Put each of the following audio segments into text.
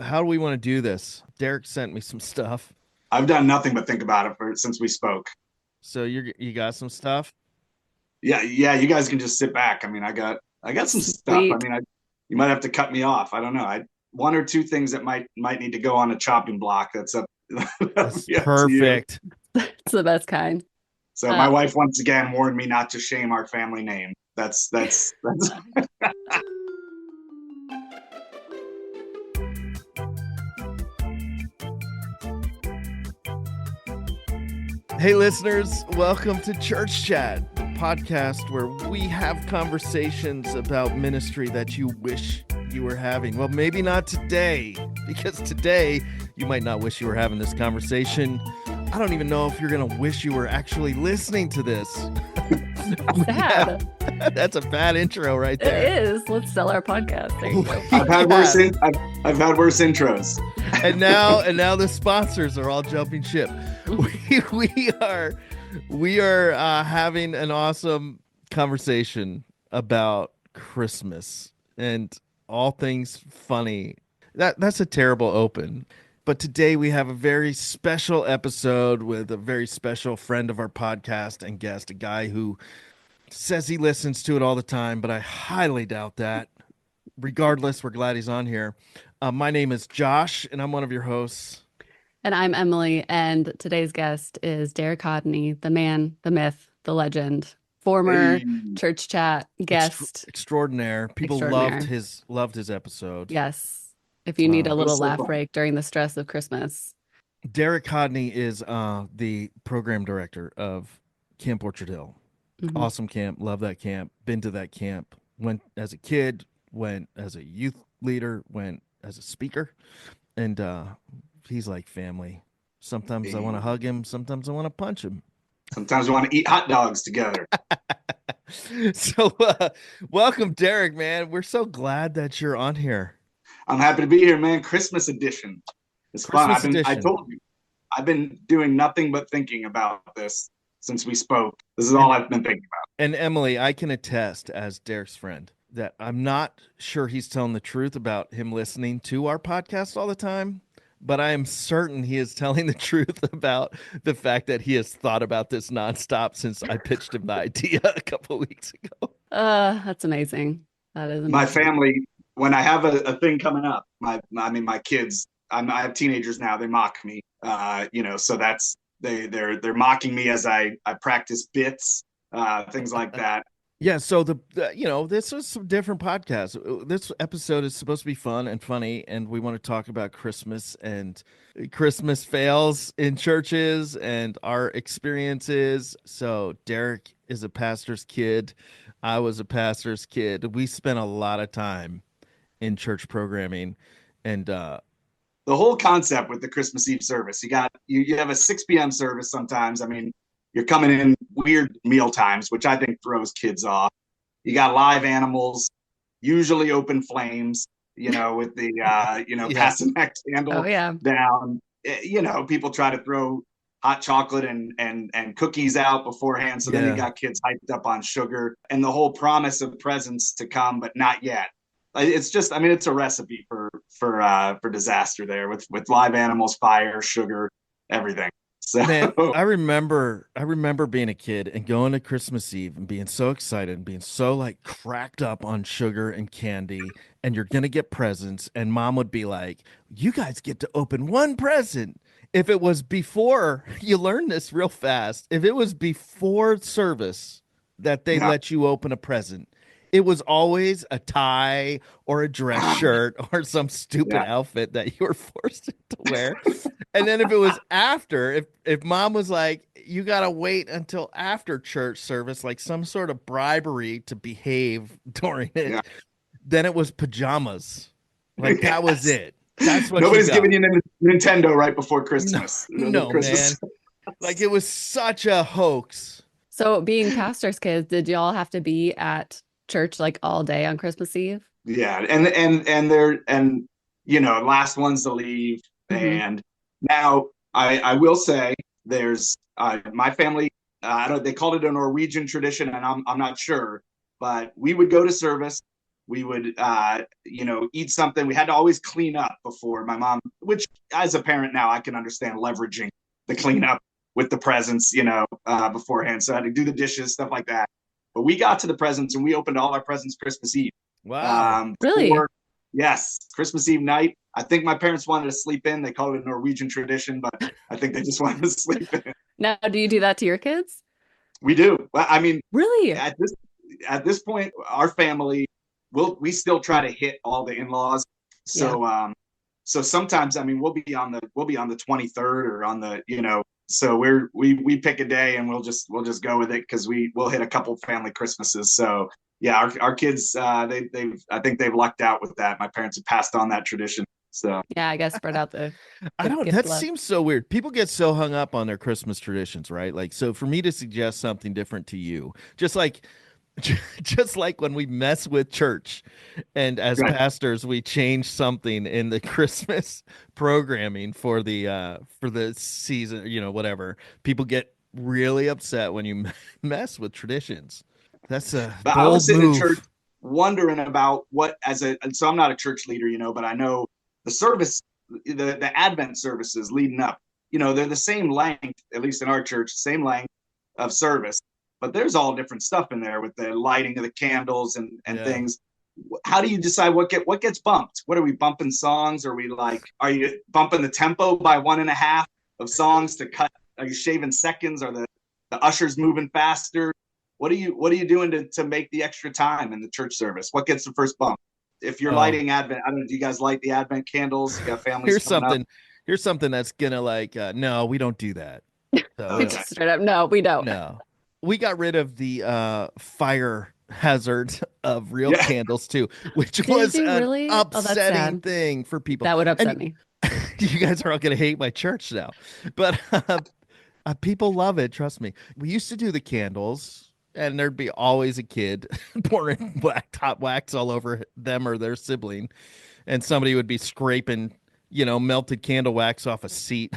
how do we want to do this? Derek sent me some stuff. I've done nothing but think about it since we spoke. So you got some stuff? Yeah, yeah. You guys can just sit back. I mean, I got some stuff. I Sweet. mean, you might have to cut me off. I don't know. I one or two things that might need to go on a chopping block. That's up, That's yeah, to you. perfect. It's the best kind. So Uh, my wife once again warned me not to shame our family name. That's Hey, listeners, welcome to Church Chat, the podcast where we have conversations about ministry that you wish you were having. Well, maybe not today, because today you might not wish you were having this conversation. I don't even know if you're going to wish you were actually listening to this. sad. That's a bad intro right there. It is. Let's sell our podcast. There you go. I've had worse intros. And now the sponsors are all jumping ship. We are having an awesome conversation about Christmas and all things funny. That's a terrible open. But today we have a very special episode with a very special friend of our podcast and guest, a guy who says he listens to it all the time, but I highly doubt that. Regardless, we're glad he's on here. My name is Josh, and I'm one of your hosts. And I'm Emily, and today's guest is Derek Hodne, the man, the myth, the legend, former Hey. Church Chat guest. Extraordinaire. People Extraordinaire. loved his episode. Yes. If you need a It little was so laugh fun. break during the stress of Christmas. Derek Hodne is the program director of Camp Orchard Hill. Mhm. Awesome camp. Love that camp. Been to that camp. Went as a kid, went as a youth leader, went as a speaker. And he's like family. Sometimes I want to hug him. Sometimes I want to punch him. Sometimes we want to eat hot dogs together. So welcome, Derek, man. We're so glad that you're on here. I'm happy to be here, man. Christmas edition. It's fun. Christmas I edition. told you, I've been doing nothing but thinking about this since we spoke. This is all I've been thinking about. And Emily, I can attest as Derek's friend that I'm not sure he's telling the truth about him listening to our podcast all the time, but I am certain he is telling the truth about the fact that he has thought about this nonstop since I pitched him the idea a couple of weeks ago. That's amazing. That is My amazing. family, when I have a thing coming up, my kids, I have teenagers now. They mock me, so that's they're mocking me as I practice bits, things like that. Yeah, so this was some different podcast. This episode is supposed to be fun and funny, and we want to talk about Christmas and Christmas fails in churches and our experiences. So Derek is a pastor's kid. I was a pastor's kid. We spent a lot of time in church programming, and The whole concept with the Christmas Eve service, you have a 6 p.m. service sometimes. I mean, you're coming in weird meal times, which I think throws kids off. You got live animals, usually open flames, with the Yeah. passing that candle Oh, yeah. down. People try to throw hot chocolate and cookies out beforehand. So then Yeah. you got kids hyped up on sugar and the whole promise of presents to come, but not yet. It's just, I mean, it's a recipe for disaster there with live animals, fire, sugar, everything. So man, I remember being a kid and going to Christmas Eve and being so excited and being so like cracked up on sugar and candy, and you're gonna get presents, and mom would be like, "You guys get to open one present." If it was before, you learn this real fast. If it was before service that they Yeah. let you open a present, it was always a tie or a dress shirt or some stupid Yeah. outfit that you were forced to wear. And then if it was after, if mom was like, you gotta wait until after church service, like some sort of bribery to behave during it, Yeah. then it was pajamas. Like that was Yes. it. That's what Nobody's you got. giving you Nintendo right before Christmas. No, Christmas. man. Like it was such a hoax. So being pastor's kids, did y'all have to be at church like all day on Christmas Eve? Yeah, and last ones to leave. Mhm. And now I will say there's my family. I don't. They called it a Norwegian tradition, and I'm not sure, but we would go to service. We would, eat something. We had to always clean up before my mom, which as a parent now, I can understand leveraging the cleanup with the presents, beforehand. So I had to do the dishes, stuff like that. But we got to the presents and we opened all our presents Christmas Eve. Wow. Really? Yes, Christmas Eve night. I think my parents wanted to sleep in. They call it a Norwegian tradition, but I think they just wanted to sleep in. Now, do you do that to your kids? We do. Well, I mean, Really? at this point, our family we still try to hit all the in-laws. So so sometimes, I mean, we'll be on the 23rd or on the, so we pick a day and we'll just go with it because we'll hit a couple family Christmases. So yeah, our kids, I think they've lucked out with that. My parents have passed on that tradition. So Yeah, I guess spread out the I don't, gift that love. seems so weird. People get so hung up on their Christmas traditions, right? Like, so for me to suggest something different to you, just like, just like when we mess with church and as right. pastors, we change something in the Christmas programming for the season, whatever. People get really upset when you mess with traditions. That's a But I was bold sitting in church move. wondering about so I'm not a church leader, but I know the service, the Advent services leading up, they're the same length, at least in our church, same length of service, but there's all different stuff in there with the lighting of the candles and Yeah. things. How do you decide what gets bumped? What are we bumping songs? Are you bumping the tempo by 1.5 of songs to cut? Are you shaving seconds? Are the ushers moving faster? What are you doing to make the extra time in the church service? What gets the first bump? If you're Oh, lighting Advent, I don't know, do you guys light the Advent candles? You got families here's coming up? something. Here's something that's gonna like, no, we don't do that. So we We don't. Okay. just straight up, no, we don't. No, we got rid of the fire hazard of real Yeah. candles too, which Did was you an really? Oh, that's upsetting sad. thing for people. That would And upset me. you guys are all gonna hate my church now, but people love it. Trust me. We used to do the candles, and there'd be always a kid pouring hot wax all over them or their sibling, and somebody would be scraping, melted candle wax off a seat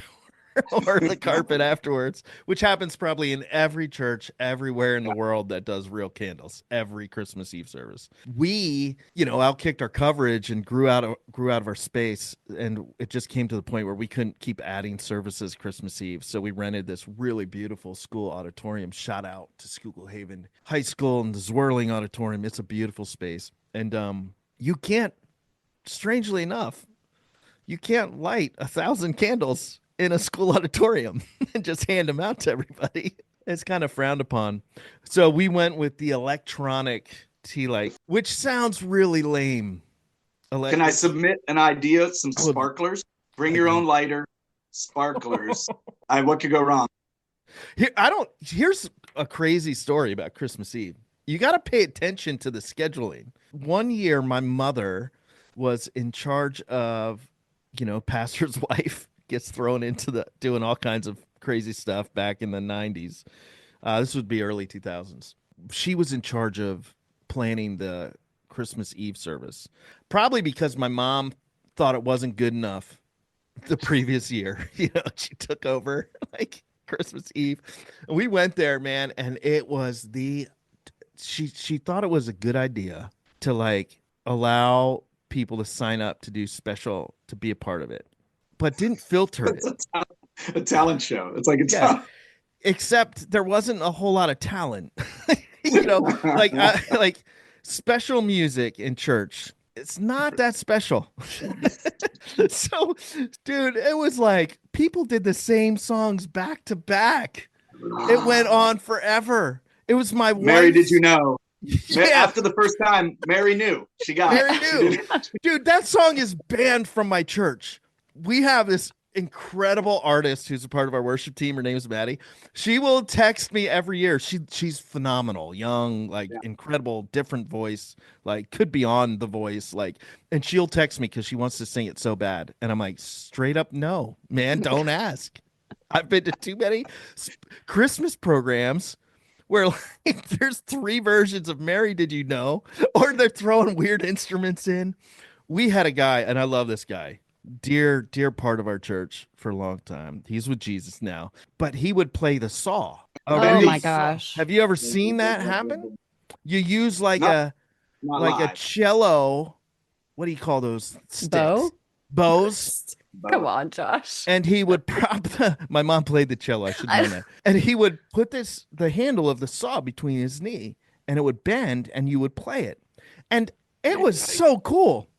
or the carpet afterwards, which happens probably in every church everywhere in the world that does real candles, every Christmas Eve service. We, outkicked our coverage and grew out of our space, and it just came to the point where we couldn't keep adding services Christmas Eve. So we rented this really beautiful school auditorium. Shout out to Schuylkill Haven High School and the Zwirling Auditorium. It's a beautiful space. And you can't, strangely enough, you can't light 1,000 candles in a school auditorium and just hand them out to everybody. It's kind of frowned upon. So we went with the electronic tea light, which sounds really lame. Can I submit an idea? Some I would sparklers. Bring I'd your love. own lighter. Sparklers. What could go wrong? Here's a crazy story about Christmas Eve. You got to pay attention to the scheduling. One year, my mother was in charge of, pastor's wife gets thrown into the doing all kinds of crazy stuff back in the 90s. This would be early 2000s. She was in charge of planning the Christmas Eve service, probably because my mom thought it wasn't good enough the previous year. She took over like Christmas Eve. And we went there, man, and it was she thought it was a good idea to like allow people to sign up to do special to be a part of it, but didn't filter it. It's a talent show. It's like a Yeah, talent. except there wasn't a whole lot of talent. Like like special music in church. It's not that special. So, dude, it was like people did the same songs back to back. It went on forever. It was my Mary, did you wife's. know? Yeah, After the first time, Mary knew. She got Mary it. She knew. did. Dude, that song is banned from my church. We have this incredible artist who's a part of our worship team. Her name is Maddie. She will text me every year. She's phenomenal, young, like Yeah. incredible, different voice, like could be on The Voice, like, and she'll text me because she wants to sing it so bad, and I'm like, straight up, no, man, don't ask. I've been to too many Christmas programs where like there's three versions of Mary Did You Know, or they're throwing weird instruments in. We had a guy, and I love this guy, dear part of our church for a long time. He's with Jesus now, but he would play the saw, a Oh real my Benny. saw. gosh. Have you ever seen that happen? You use like Not, a not like a live. cello. What do you call those sticks? Bo? Bows. Come But on, Josh. And he would prop my mom played the cello. I should know I, that. And he would put the handle of the saw between his knee, and it would bend, and you would play it. And it was so cool,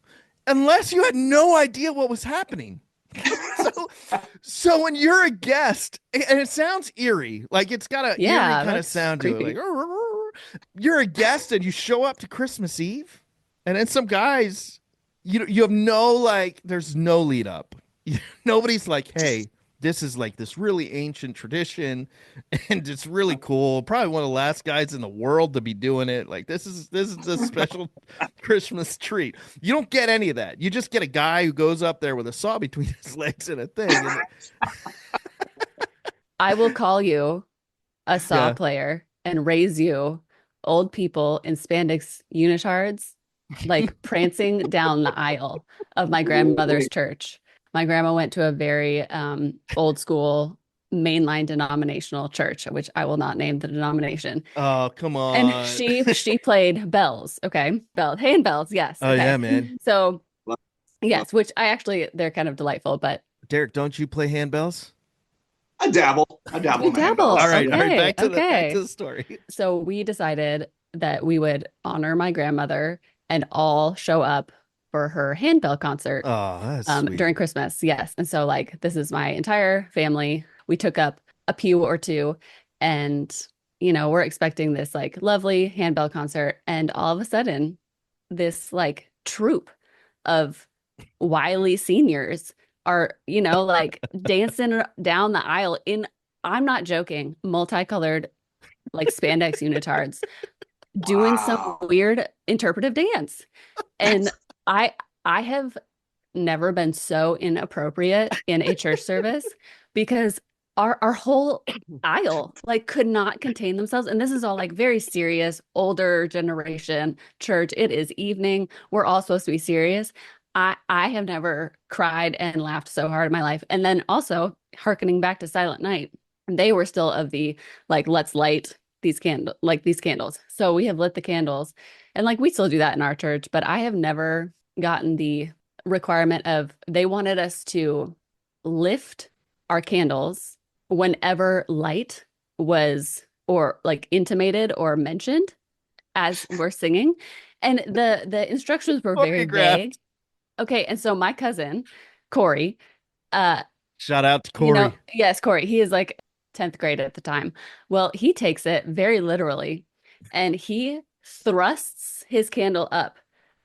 unless you had no idea what was happening. So, so when you're a guest, and it sounds eerie, like it's got an eerie yeah, kind of that's sound to it, creepy. like you're a guest and you show up to Christmas Eve, and then some guys, you have no like, there's no lead up. Nobody's like, hey, this is like this really ancient tradition, and it's really cool. Probably one of the last guys in the world to be doing it. Like this is a special Christmas treat. You don't get any of that. You just get a guy who goes up there with a saw between his legs and a thing. And I will call you a saw yeah. player and raise you old people in spandex unitards, like prancing down the aisle of my grandmother's church. My grandma went to a very old school mainline denominational church, which I will not name the denomination. Oh, come And on. she played bells, okay? Bells, handbells, yes, Oh yeah, okay. man. So Love- yes, which I actually they're kind of delightful, but Derek, don't you play handbells? I dabble. I dabble you in the dabble. All handbells. right, Yeah. all right. Okay, Back okay. to the story. So we decided that we would honor my grandmother and all show up for her handbell concert Oh, that's sweet. during Christmas. Yes. And so, like, this is my entire family. We took up a pew or two, and, we're expecting this like lovely handbell concert. And all of a sudden, this like troop of wily seniors are, like dancing down the aisle in, I'm not joking, multicolored like spandex unitards doing some Wow. weird interpretive dance. And I I have never been so inappropriate in a church service because our whole aisle like could not contain themselves. And this is all like very serious, older generation church. It is evening. We're all supposed to be serious. I have never cried and laughed so hard in my life. And then also hearkening back to Silent Night, they were still of the like, let's light these candles. So we have lit the candles, and like we still do that in our church, but I have never gotten the requirement of they wanted us to lift our candles whenever light was or like intimated or mentioned as we're singing. And the instructions were very vague. Choreographed. Okay, and so my cousin, Corey, uh, Shout out to Corey. yes, Corey, he is like 10th grade at the time. Well, he takes it very literally and he thrusts his candle up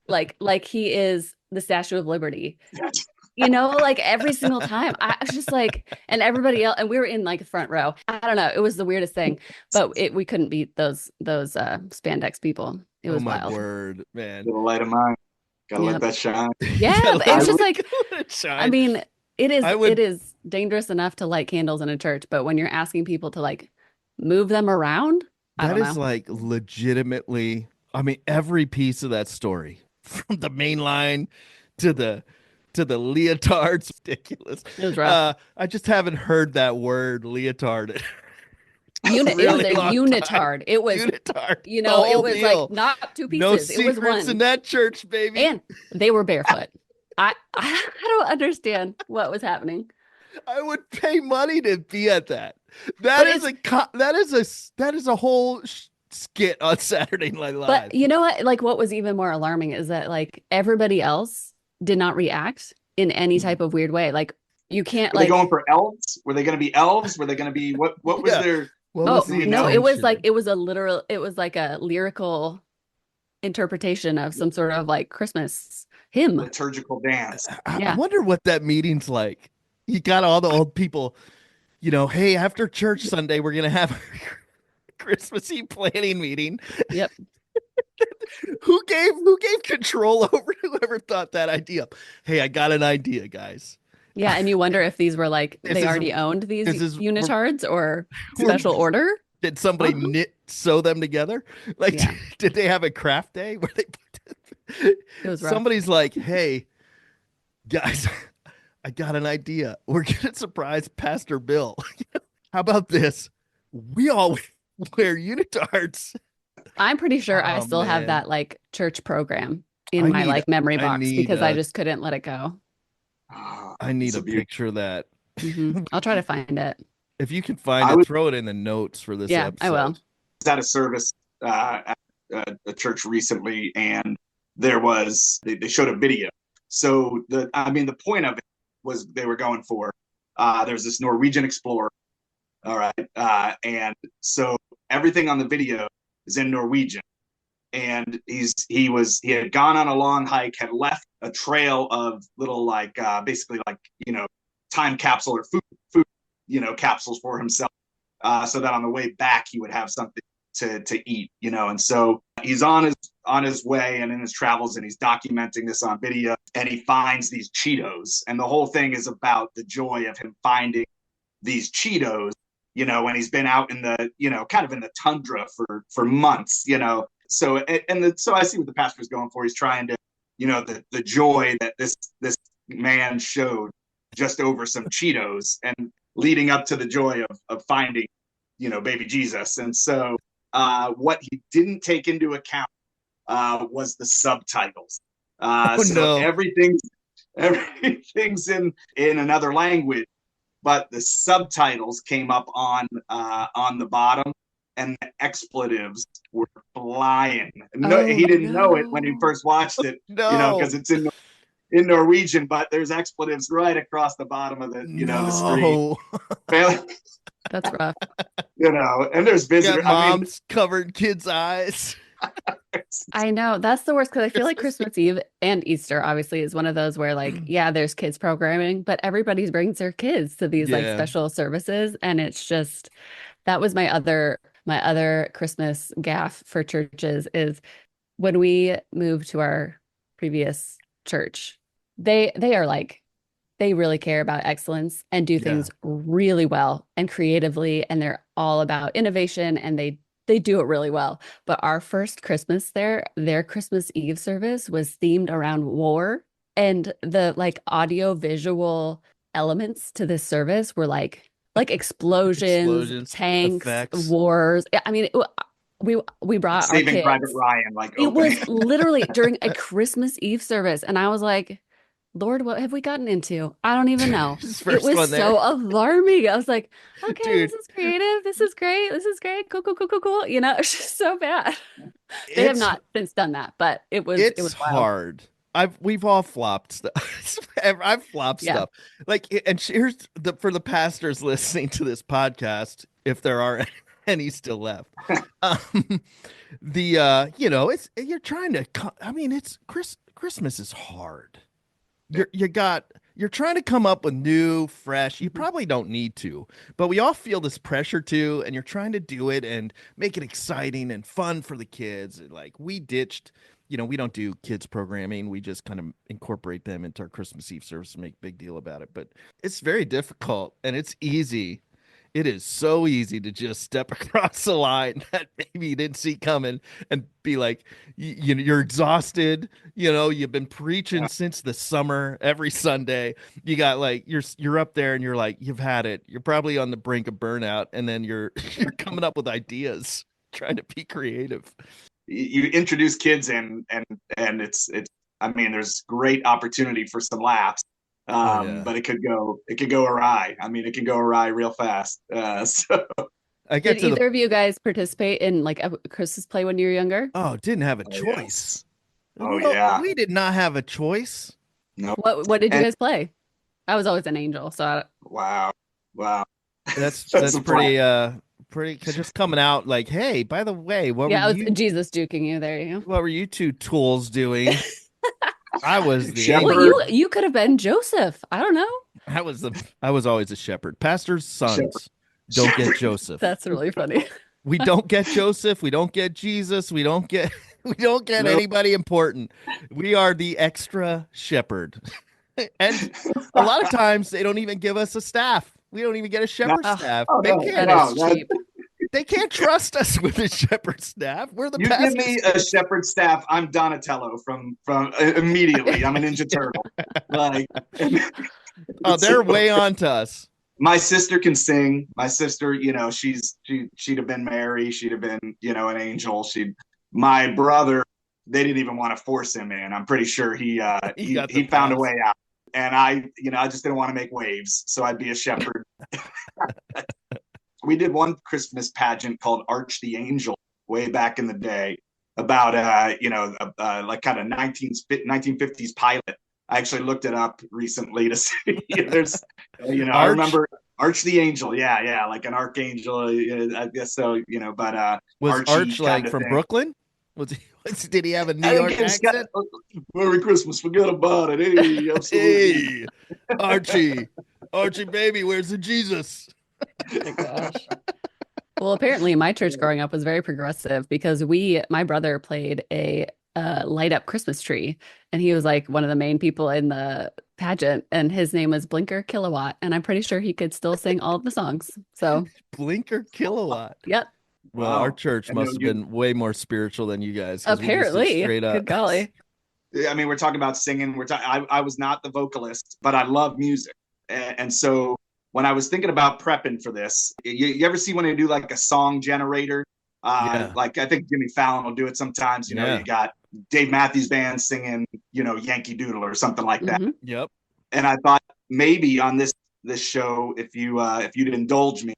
like he is the Statue of Liberty. Like every single time. I was just like, and everybody else, and we were in like the front row. I don't know. It was the weirdest thing, but we couldn't beat those spandex people. It Oh was my wild. word, man. Little light of mine. Gotta let Yep. that shine. Yeah, but it's just like, I shine. mean, it I it would is dangerous enough to light candles in a church, but when you're asking people to like move them around, I that don't is know. like legitimately, I mean, every piece of that story, from the main line to the leotards, ridiculous. It was rough. I just haven't heard that word leotard in a It was really a long time. unitard. It was, Unitard, the it whole was like deal. not two No pieces. It was secrets in one. that church, baby. And they were barefoot. I don't understand what was happening. I would pay money to be at that. But That is it's a whole skit on Saturday Night but Live. you know what? Like what was even more alarming is that like everybody else did not react in any type of weird way. Like you can't Were they going like for elves? Were they going to be elves? Were they going to be what was Yeah. their What what was was oh the the no, analogy? intention? it was like a lyrical interpretation of some sort of like Christmas hymn. Liturgical dance. I Yeah. wonder what that meeting's like. You got all the old people, hey, after church Sunday, we're gonna have a Christmas Eve planning meeting. Yep. Who gave control over whoever thought that idea up? Hey, I got an idea, guys. Yeah, and you wonder if these were like This they is already owned these this is unitards or we're special order. did somebody sew them together? Like, Yeah, did they have a craft day where they it was rough. somebody's like, hey, guys, I got an idea. We're gonna surprise Pastor Bill. How about this? We all wear unitards I'm pretty sure I Oh still have man. that like church program in I my need like memory I box need because I just couldn't let it go. I need It's a a beauty. picture of that. I'll try to find it. If you can find I it, was throw it in the notes for this Yeah, I will. episode. at a service at a church recently, and they showed a video. So the point of it was they were going for there's this Norwegian explorer, all right, and so everything on the video is in Norwegian, and he had gone on a long hike, had left a trail of little like basically like time capsule or food capsules for himself, so that on the way back he would have something to eat, and so he's on his way and in his travels, and he's documenting this on video, and he finds these Cheetos, and the whole thing is about the joy of him finding these Cheetos, when he's been out in the, kind of in the tundra for months, So so I see what the pastor's going for. He's trying to, the joy that this man showed just over some Cheetos and leading up to the joy of finding, baby Jesus. And so what he didn't take into account was the subtitles. Oh So no. everything's in another language, but the subtitles came up on the bottom, and the expletives were flying. No, Oh he didn't know it when he no. first watched it, No. because it's in Norwegian, but there's expletives right across the bottom of the screen. No. That's rough. And there's Got visitors. I mean, moms covered kids' eyes. I know that's the worst because I feel like Christmas Eve and Easter obviously is one of those where like, yeah, there's kids programming, but everybody brings their kids to these like Yeah. special services. And it's just that was my other Christmas gaffe for churches is when we moved to our previous church, they are like they really care about excellence and do Yeah. things really well and creatively, and they're all about innovation and they do it really well. But our first Christmas there, their Christmas Eve service was themed around war, and the like audio visual elements to this service were like explosions, Explosions, tanks, effects. wars. I mean, we brought our Saving Private kids. Ryan, like It was opening. literally during a Christmas Eve service, and I was like, Lord, what have we gotten into? I don't even know. His It first was one there. so alarming. I was like, okay, this Dude, is creative. This is great. This is great. Cool, cool, cool, cool, cool. It's just so bad. They have it's not since done that, but it was it's wild. hard. We've all flopped stuff. I've flopped Yeah. stuff. Like, and here's the for the pastors listening to this podcast, if there are any still left. Um, it's you're trying to. I mean, it's Christmas is hard. You're trying to come up with new, fresh. You probably don't need to, but we all feel this pressure to, and you're trying to do it and make it exciting and fun for the kids. Like we ditched, we don't do kids programming. We just kind of incorporate them into our Christmas Eve service and make a big deal about it. But it's very difficult and it's easy. It is so easy to just step across a line that maybe you didn't see coming and be like, you're exhausted. You've been preaching Yeah. since the summer every Sunday. You got like you're up there and you're like you've had it. You're probably on the brink of burnout, and then you're you're coming up with ideas, trying to be creative. You introduce kids in, and it's I mean, there's great opportunity for some laughs, Oh yeah, but it could go awry. I mean, it can go awry real fast. So I Did get to the either of you guys participate in like a Christmas play when you were younger? didn't have a oh choice. yes, oh No, yeah, we did not have a choice. no, What did you and guys play? I was always an angel, so wow, wow, That's that's a plan. pretty just coming out like, hey, by the way, yeah, I was Jesus juking you. There you go. what were you two tools doing? I was the Well, angel. Shepherd, you could have been Joseph. I don't know. I was always a shepherd. Pastor's shepherd, sons don't get shepherd. Joseph. That's really funny. We don't get Joseph. We don't get Jesus. We don't get we don't get No, anybody important. We are the extra shepherd. And a lot of times they don't even give us a staff. We don't even get a no, shepherd Oh, staff. oh They no, can't that is no, that, cheap. they can't trust us with a shepherd staff. We're the you give pastors. me a shepherd staff, I'm Donatello from immediately. I'm a Ninja Turtle. Like, Oh, they're so, way on to us. My sister can sing. My sister, she'd have been Mary. She'd have been, an angel. My brother, they didn't even want to force him in. I'm pretty sure he You got the he found a pass. way out. And I just didn't want to make waves, so I'd be a shepherd. We did one Christmas pageant called Arch the Angel way back in the day about like kind of 1950s pilot. I actually looked it up recently to see. There's I Arch remember Arch the Angel. Yeah, like an archangel, I guess so, but was Archie Arch kind like of from thing. Brooklyn? Did he have a New I think York it's got accent? Merry Christmas, forget about it. Hey, absolutely. Hey, Archie, Archie, baby, where's the Jesus? Oh my gosh. Well, apparently my church growing up was very progressive because my brother played a light up Christmas tree, and he was like one of the main people in the pageant, and his name was Blinker Kilowatt, and I'm pretty sure he could still sing all of the songs. So, Blinker Kilowatt. yep, Well, our Wow. church And must have been way more spiritual than you guys because we just did apparently, straight good up. golly. I mean, we're talking about singing. I was not the vocalist, but I love music. And so when I was thinking about prepping for this, you ever see when they do like a song generator? Yeah, Like I think Jimmy Fallon will do it sometimes. yeah, You got Dave Matthews Band singing, Yankee Doodle or something like that. Hmm. yep. And I thought maybe on this show, if you'd indulge me,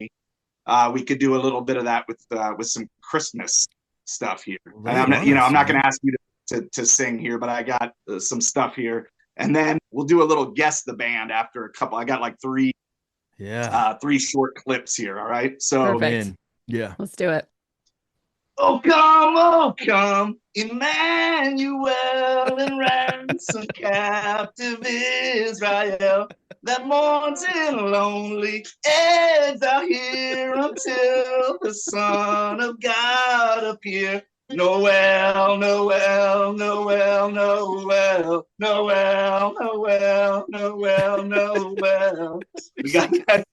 we could do a little bit of that with some Christmas stuff here. And Lay it on I'm us, not going man. to ask you to sing here, but I got some stuff here, and then we'll do a little guess the band after a couple. I got like Yeah, three short clips here. All right, so I'm Perfect. in. Yeah. Let's do it. oh come, Emmanuel, and ransom captive Israel. That mourns in lonely exile here until the Son of God appear. Noel, Noel, Noel, Noel, Noel, Noel, Noel, Noel. We got that.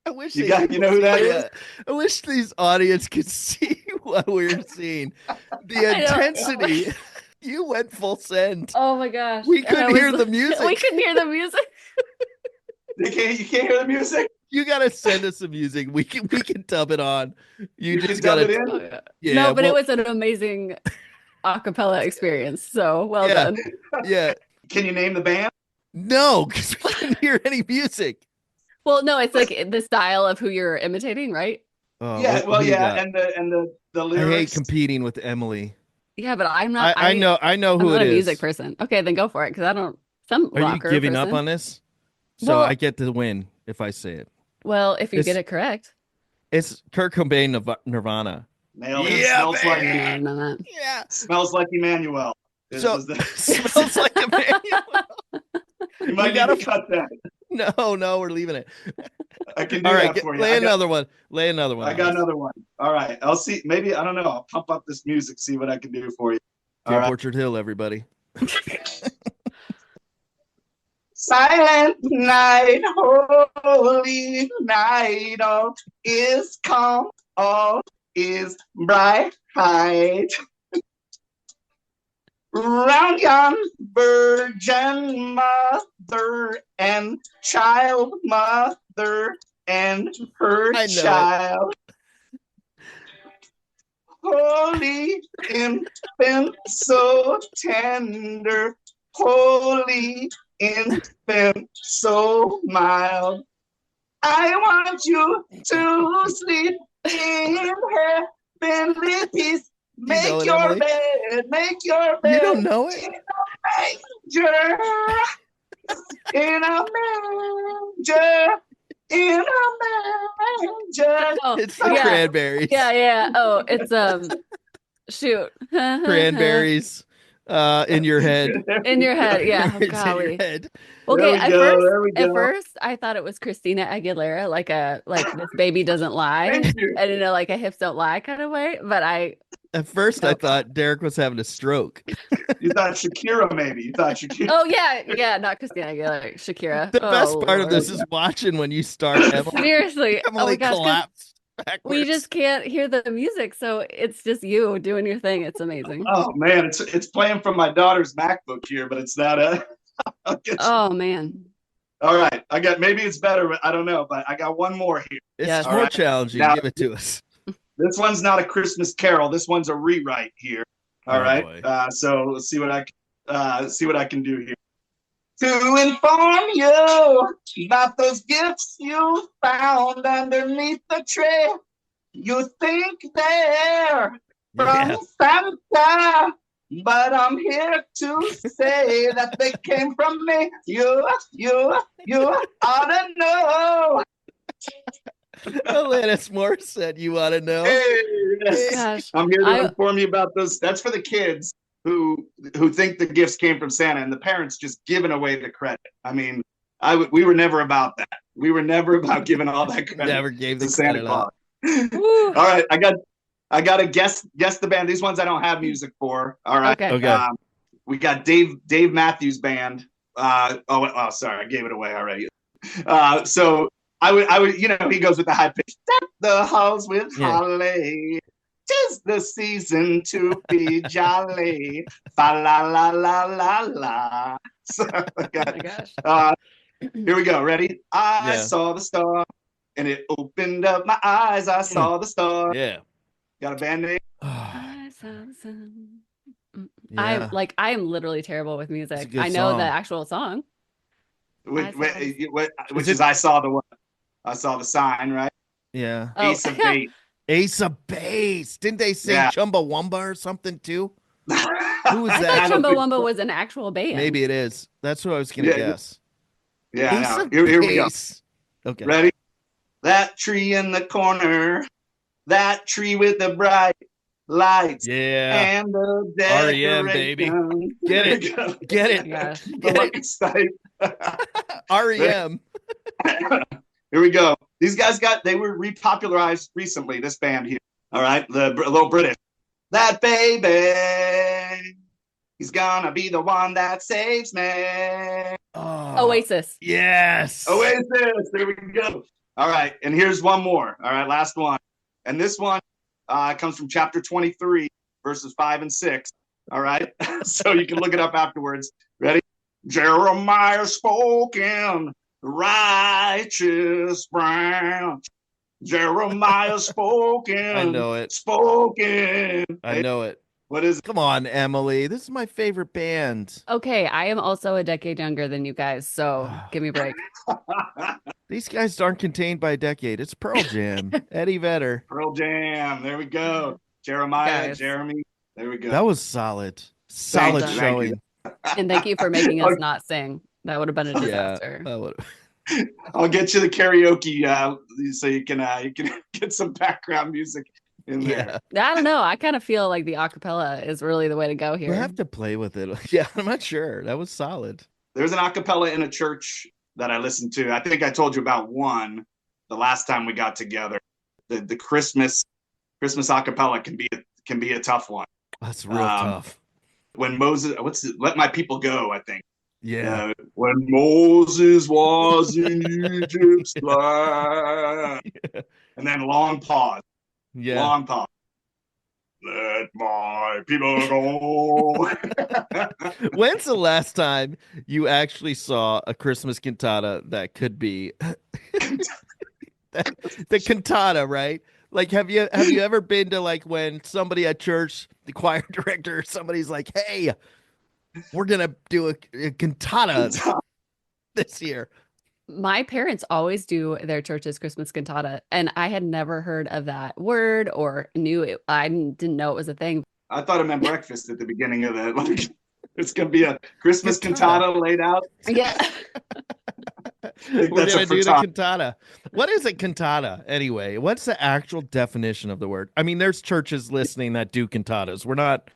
I wish You they got, could who that see. is? I wish these audience could see what we're seeing. The I know. intensity. You went full send. Oh my gosh. We And I couldn't was hear the we music. couldn't hear the music. You can't hear the music. You gotta send us the music. We can dub it on. You You can just dub gotta. it in. Oh, yeah. Yeah. No, but it Well. was an amazing a cappella experience. So well Yeah. done. Yeah. Can you name the band? No, because we couldn't hear any music. Well, no, it's like the style of who you're imitating, right? Yeah, well, Who you yeah, got? and the I hate lyrics. competing with Emily. Yeah, but I'm not I know. I know I'm who not it a music is. person. Okay, then go for it because I don't some Are you rocker giving up person. on this? So I Well, get the win if I say it. well, if you get It's it correct. it's Kurt Cobain of Nirvana. Nailed it. Yeah, Smells like No, baby. no, no. Yeah. smells like Emmanuel. It So was the, smells like a manual. you might We need gotta. to cut that. No, we're leaving it. I can All do right, that for you. lay another one. Lay another one I on got us. another one. All right. I'll see. Maybe I don't know. I'll pump up this music, see what I can do for you. All Camp right. Orchard Hill, everybody. Silent night, holy night, all is calm, all is bright. Round yon virgin mother and child, mother and her I know it. child. Holy infant, so tender, holy infant, so mild. I want you to sleep in heavenly peace. You know Make it, your Emily. bed, make your You bed don't know it? in a manger, in a manger, in a manger. Oh, It's the yeah. cranberries. Yeah. Oh, it's shoot. Cranberries in your head. In your head. Yeah. Oh, Cranberries in your golly. head. Okay, There we at go. first I thought it was Christina Aguilera, like this baby doesn't lie, Thank you. and like a hips don't lie kind of way. But At first, I Nope. thought Derek was having a stroke. You thought Shakira, maybe. You thought Shakira. oh yeah, not Christina Aguilera, Shakira. The Oh, best part of Lord. this is watching when you start Emily. Seriously. Oh my Emily gosh, 'cause collapsed we backwards. just can't hear the music, so it's just you doing your thing. It's amazing. Oh man, it's playing from my daughter's MacBook here, but it's not a. Oh man. All right. Maybe it's better, but I don't know. But I got one more here. It's Yes. All more right. challenging. Now, Give it to us. this one's not a Christmas carol. This one's a rewrite here. All Oh right. boy. So let's see what I can do here. To inform you about those gifts you found underneath the tree. You think they're Yeah. from Santa, but I'm here to say that they came from me. You ought to know. Alanis Morissette, you want to know? Hey, yes. Gosh. I'm here to inform you about those. That's for the kids who think the gifts came from Santa, and the parents just giving away the credit. I mean, we were never about that. We were never about giving all that credit Never gave the to Santa credit Claus. out. Woo. All right, I got to guess the band. These ones I don't have music for. All right. Okay. We got Dave Matthews Band. Sorry, I gave it away already. So I would, he goes with the high pitch. Deck the halls with holly. 'Tis the season to be jolly. Fa la la la la la. So Oh my gosh. here we go. Ready? I Yeah. saw the star, and it opened up my eyes. I saw the star. Yeah. Got a band name? I saw the sun. Yeah. I am literally terrible with It's a music. good I know song. the actual song. Which Is is it- I saw the sign, right? Yeah. Oh. Ace of Base. Ace of Base. Didn't they say Yeah. Chumbawamba or something too? Who was I that? thought Chumbawamba was an actual band. Maybe it is. That's what I was gonna Yeah. guess. Yeah, Ace no. of Here we go. Base. Okay. Ready? That tree in the corner, that tree with the bright lights Yeah. and the REM, baby. decoration. Get There it. you go. Get Oh it. my gosh. The Get it. lights type. REM. Here we go. These guys they were repopularized recently, this band here. All right, the little British. That baby, he's gonna be the one that saves me. Oh, Oasis. yes. Oasis, there we go. All right, and here's one more. All right, last one. And this one comes from chapter 23, verses 5 and 6. All right, so you can look it up afterwards. Ready? Jeremiah spoken, righteous branch. Jeremiah spoken. I know it. Spoken. I know it. What is it? Come on, Emily. This is my favorite band. Okay, I am also a decade younger than you guys, so give me a break. These guys aren't contained by a decade. It's Pearl Jam. Eddie Vedder. Pearl Jam. There we go. Jeremiah, Guys. Jeremy. There we go. That was solid. Solid Thank you. showing. And thank you for making us not sing. That would have been a disaster. that would- I'll get you the karaoke so you can get some background music in there. yeah. I don't know. I kind of feel like the acapella is really the way to go We'll here. have to play with it. Yeah, I'm not sure. That was solid. There's an acapella in a church that I listened to. I think I told you about one the last time we got together. The Christmas acapella can be a tough one. That's real tough. When Moses, Let My People Go, I think. Yeah. When Moses was in Egypt's land. And then long pause. Yeah. Long pause. Let my people go. When's the last time you actually saw a Christmas cantata that could be the cantata, right? Like, have you ever been to, like, when somebody at church, the choir director or somebody's like, hey, we're gonna do a cantata this year. My parents always do their church's Christmas cantata, and I had never heard of that word or knew it. I didn't know it was a thing. I thought it meant breakfast at the beginning of it. Like, it's gonna be a Christmas Cantata. cantata laid out. Yeah. We're that's gonna a do the fratata. cantata. What is a cantata anyway? What's the actual definition of the word? I mean, there's churches listening that do cantatas. We're not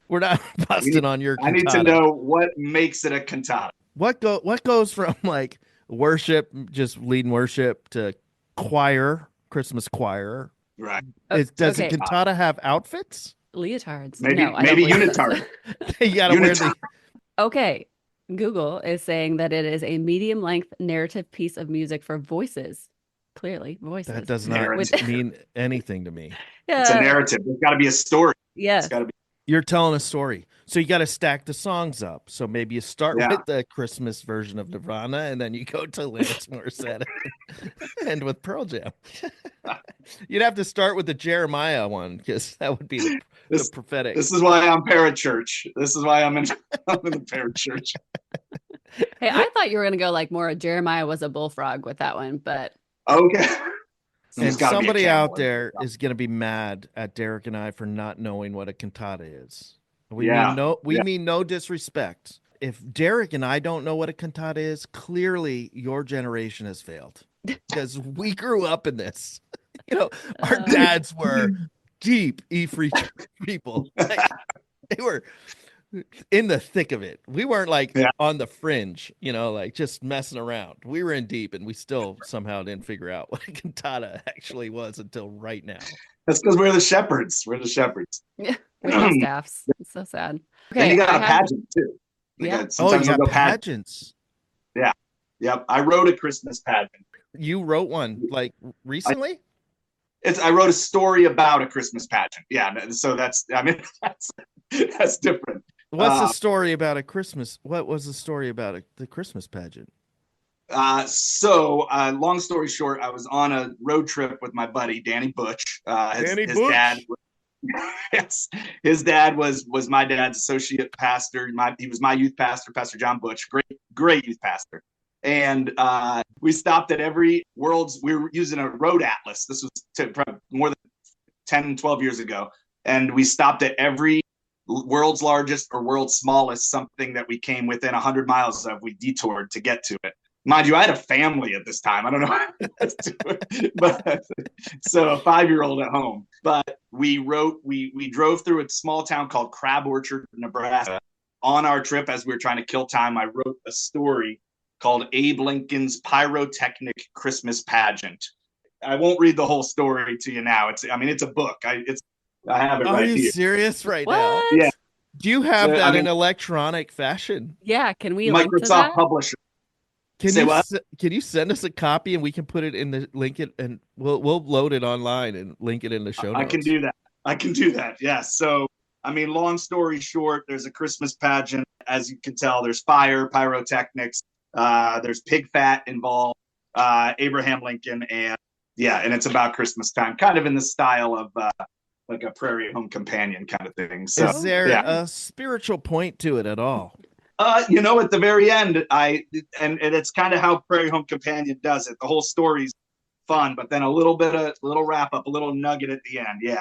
busting on your cantata. I need to know what makes it a cantata. What goes from, like, worship, just leading worship, to choir, Christmas choir. Right. Does Okay. a cantata have outfits? Leotards. Maybe No, I don't believe so. unitard. You gotta wear the Unitard. Okay. Google is saying that it is a medium length narrative piece of music for voices. Clearly, voices. that does not Narrative. mean anything to me. It's a Yeah. narrative. There's got to be a story. Yes. It's got to be. You're telling a story. So you got to stack the songs up. So maybe you start Yeah. with the Christmas version of Nirvana and then you go to Alanis Morissette and end with Pearl Jam. You'd have to start with the Jeremiah one because that would be the This prophetic. this is why I'm parachurch. This is why I'm in the parachurch. Hey, I thought you were gonna go like more Jeremiah was a bullfrog with that one, but Okay. There's And got to be a somebody out camel in there is going to be mad at Derek and I for not knowing what a cantata is. Yeah. We Yeah. mean no disrespect. If Derek and I don't know what a cantata is, clearly your generation has failed because we grew up in this. Our uh, dads were deep E free people. Like, they were in the thick of it. We weren't like Yeah. on the fringe, like just messing around. We were in deep and we still somehow didn't figure out what a cantata actually was until right now. That's because we're the shepherds. We're the shepherds. yeah, with no staffs. It's so sad. And Okay, you I got a have pageant too. yeah. Oh, you Sometimes I'll got go pageant. pageants. Yeah. Yep. I wrote a Christmas pageant. You wrote one like I, recently? I wrote a story about a Christmas pageant. Yeah. So that's different. What's the story about a Christmas? What was the story about the Christmas pageant? Long story short, I was on a road trip with my buddy Danny Butch. Danny His dad, Butch. yes, his dad was my dad's associate pastor. He was my youth pastor, Pastor John Butch, great youth pastor. And we stopped at every world's. We were using a road atlas. This was more than 10, 12 years ago, and we stopped at every world's largest or world's smallest something that we came within 100 miles of. We detoured to get to it. Mind you, I had a family at this time. I don't know, but so a 5-year-old at home. But we drove through a small town called Crab Orchard, Nebraska. On our trip, as we were trying to kill time, I wrote a story called Abe Lincoln's Pyrotechnic Christmas Pageant. I won't read the whole story to you now. It's a book. I have it Are right you here. serious right now? What? Yeah. Do you have So, that in electronic fashion? Yeah, can we link to Microsoft that? Publisher. Can Say you what? can you send us a copy and we can put it in the link it and we'll load it online and link it in the show notes. I can do that. I can do that. Yeah. So, long story short, there's a Christmas pageant. As you can tell, there's fire, pyrotechnics, there's pig fat involved, Abraham Lincoln, and it's about Christmas time, kind of in the style of like a Prairie Home Companion kind of thing. So, Is there yeah. a spiritual point to it at all? At the very end, and it's kind of how Prairie Home Companion does it. The whole story's fun, but then a little wrap up, a little nugget at the end. Yeah.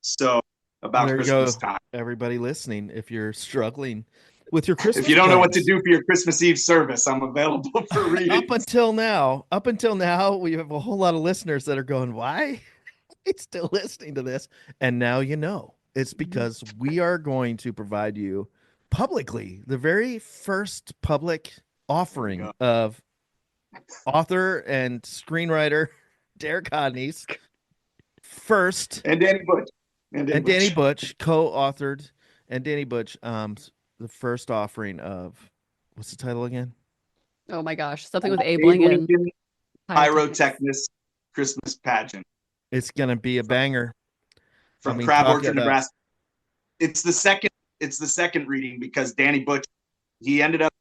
So about There you Christmas go, time. everybody listening. If you're struggling with your Christmas If you don't know what to plans, do for your Christmas Eve service, I'm available for reading. up until now, we have a whole lot of listeners that are going, "Why? It's still listening to this?" And now you know. It's because we are going to provide you publicly the very first public offering of author and screenwriter Derek Hodne's first and Danny Butch. Danny Butch co-authored and Danny Butch the first offering of what's the title again? Oh my gosh, something with Abe Abe Lincoln. Lincoln Pyrotechnics Christmas Pageant. It's gonna be a banger. From Crab Orchard, about... Nebraska. It's the second reading because Danny Butch, he ended up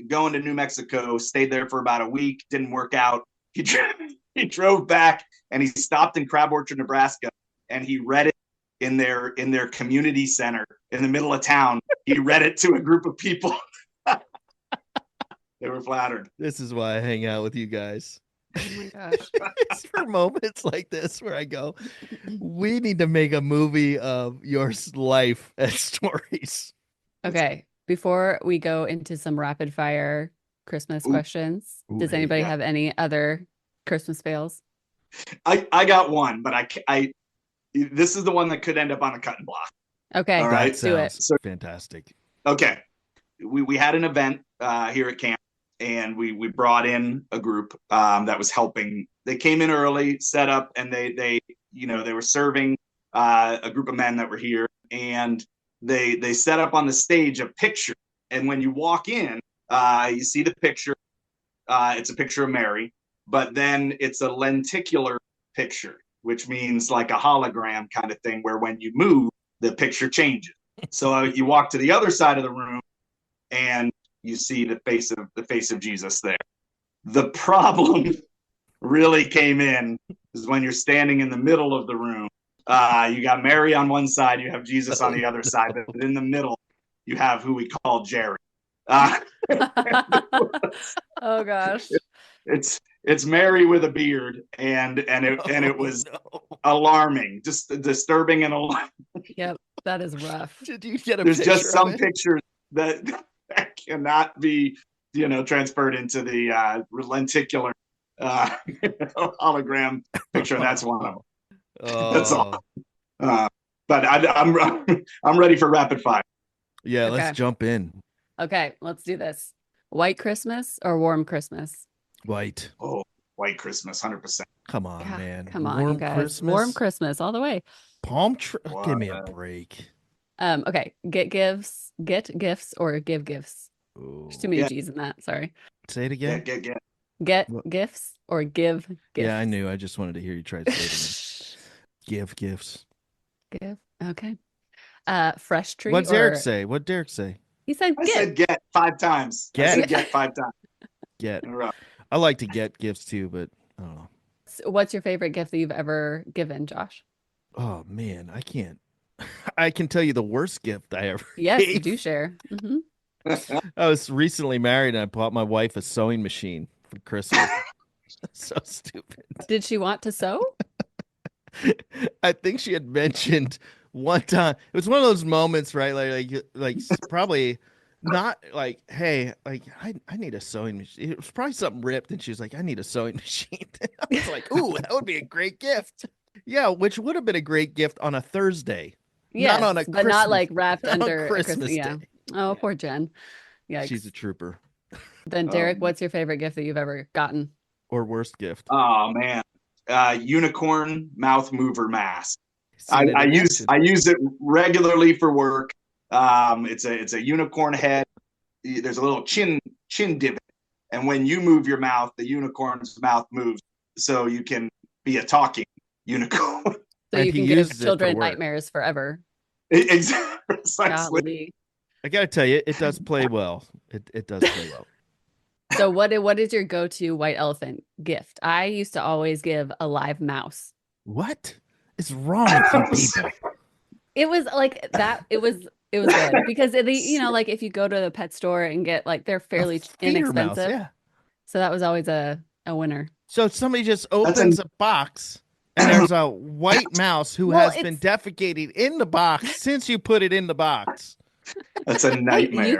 going to New Mexico, stayed there for about a week, didn't work out. He drove back and he stopped in Crab Orchard, Nebraska, and he read it in their community center in the middle of town. He read it to a group of people. They were flattered. This is why I hang out with you guys. Oh my gosh. It's for moments like this where I go, we need to make a movie of your life and stories. Okay, before we go into some rapid fire Christmas questions, does anybody have any other Christmas fails? I got one, but this is the one that could end up on the cutting block. Okay, all right, do it. So, fantastic. Okay, we had an event here at camp. And we brought in a group that was helping. They came in early, set up, and they were serving a group of men that were here. And they set up on the stage a picture. And when you walk in, you see the picture. It's a picture of Mary, but then it's a lenticular picture, which means like a hologram kind of thing, where when you move, the picture changes. So you walk to the other side of the room and you see the face of Jesus there. The problem really came in is when you're standing in the middle of the room. You got Mary on one side, you have Jesus on the other side, but in the middle, you have who we call Jerry. Oh gosh. It's Mary with a beard, and it was alarming, just disturbing and alarming. Yep, that is rough. Did you get a There's picture just some of it? pictures that cannot be, transferred into the lenticular hologram picture. And that's one of them. That's all. But I'm ready for rapid fire. Yeah, Okay. let's jump in. Okay, let's do this. White Christmas or warm Christmas? White. Oh, white Christmas, 100%. Come on, God, man. come on, Warm you guys. Christmas. Warm Christmas all the way. Palm tree. Give me a break. Okay. Get gifts or give gifts. Ooh. There's too many G's in that. Sorry. Say it again. Get. Get gifts or give gifts. Yeah, I knew. I just wanted to hear you try to say it again. Give gifts. Give. Okay. Fresh tree. What'd Derek say? What'd Derek say? He said I get. said get 5 times. Get. I said get 5 times. Get. I like to get gifts too, but I don't know. What's your favorite gift that you've ever given, Josh? Oh man, I can't. I can tell you the worst gift I ever Yes, gave. you do share. Mm-hmm. I was recently married and I bought my wife a sewing machine for Christmas. So stupid. Did she want to sew? I think she had mentioned one time. It was one of those moments, right? Like probably not like, hey, like I need a sewing machine. It was probably something ripped, and she was like, I need a sewing machine. I was like, ooh, that would be a great gift. Yeah, which would have been a great gift on a Thursday. Yes, not on a but Christmas, not like wrapped under Christmas Day. Yeah. Oh, poor Jen. Yeah. She's a trooper. Then Derek, what's your favorite gift that you've ever gotten? Or worst gift? Oh man, unicorn mouth mover mask. I use it regularly for work. It's a unicorn head. There's a little chin divot, and when you move your mouth, the unicorn's mouth moves, so you can be a talking unicorn. So you can give children nightmares forever. Exactly. I gotta tell you, it does play well. It does play well. So what is your go-to white elephant gift? I used to always give a live mouse. What is wrong with you people? It was like that. It was good because like if you go to the pet store and get like they're fairly inexpensive. Mouse, yeah. So that was always a winner. So somebody just opens a box and there's a white mouse who has been defecating in the box since you put it in the box. That's a nightmare.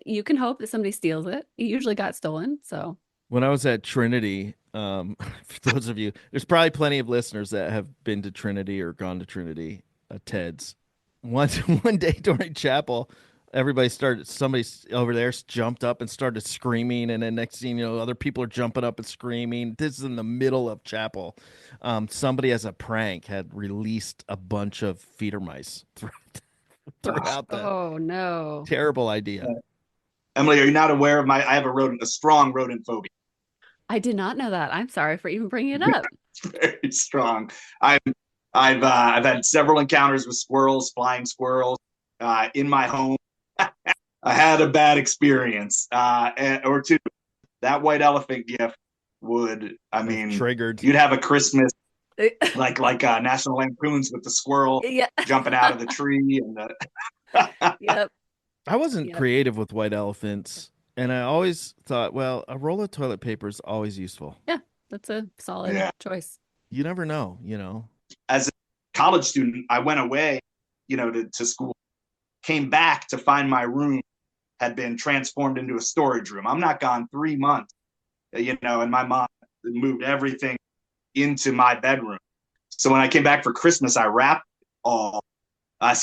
You can hope that somebody steals it. It usually got stolen. So when I was at Trinity, for those of you, there's probably plenty of listeners that have been to Trinity or gone to Trinity, TEDS. One day during chapel, somebody over there jumped up and started screaming, and then next thing you know, other people are jumping up and screaming. This is in the middle of chapel. Somebody, as a prank, had released a bunch of feeder mice throughout the. Oh no! Terrible idea. Emily, are you not aware of I have a strong rodent phobia. I did not know that. I'm sorry for even bringing it up. Very strong. I've had several encounters with flying squirrels, in my home. I had a bad experience, or two. That white elephant gift triggered. You'd have a Christmas like National Lampoons with the squirrel jumping out of the tree and Yep. I wasn't creative with white elephants, and I always thought, well, a roll of toilet paper is always useful. Yeah, that's a solid choice. You never know, As a college student, I went away, to school, came back to find my room had been transformed into a storage room. I'm not gone 3 months, and my mom moved everything into my bedroom. So when I came back for Christmas, I wrapped all. I